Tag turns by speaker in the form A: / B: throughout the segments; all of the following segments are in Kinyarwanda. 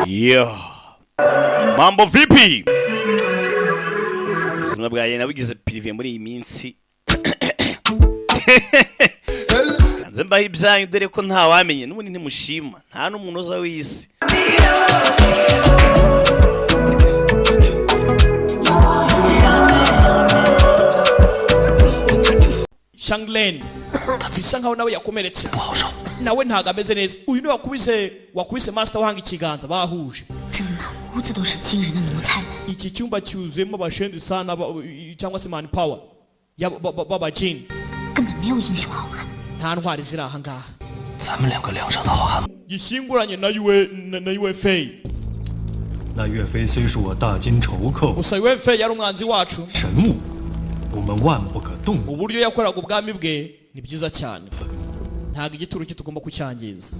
A: Yeah. Mambo vipi? Ubuzima bwawe nabugize prive muri iyi minsi. Kanze mbaho ibyanyu dore ko nta wamenye n'ubundi ntimushima nta n'umuntu uza w'isi.
B: Shanglen bisa nkaho nawe yakomeretse nawe ntago ameze neza. Uyu ni wakubise master wahanga ikiganza bahuje. Iki cyumba cyuzuyemo abashenzi sana cyangwa se man power baba jin. Nta ntwari ziri aha ngaha. Gishinguranye na Yue Fei.
C: 那岳飞虽是我大金仇客，
B: gusa Yue Fei yari umwanzi wacu.
C: 神物，我们万不可动。
B: Uburyo yakoraga ubwami bwe ni byiza cyane. Ntago igituro kitugomba kucyangiza.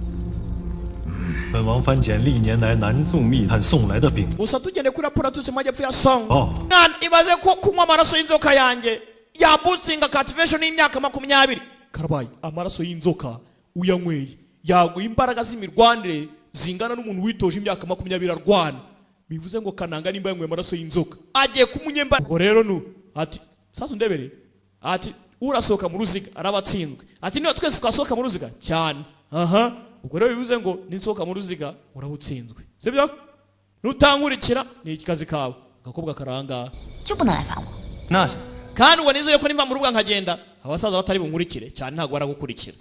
C: 本王番遣历年来南宋密探送来的饼。
B: gusa tugende kuri raporo tuzi majyepfo ya Song.
C: Oh.
B: Mwana ibaze ko kunywa amaraso y'inzoka yanjye ya boosting activation y'imyaka 20. Karabaye amaraso y'inzoka uyanyweye yaguha imbaraga z'imirwanire zingana n'umuntu witoje imyaka 20 arwana. Bivuze ngo Kananga nimba yanyweye amaraso y'inzoka agiye kumunyemba. Ngo rero nu ati sasa ndebere ati urasohoka mu ruziga arabatsinzwe. Ati niyo twese twasohoka mu ruziga cyane. Aha ubwo rero bivuze ngo ninsohoka mu ruziga urabutsinzwe. Sibyo? Nutangurikira ni ikikazi kawe. Agakobwa karanga.
D: 就不能来烦我。
C: 那是。
B: Kandi ngo nizeye ko nimba mu rubuga nkagenda abasaza batari bunkurikire cyane ntago baragukurikira.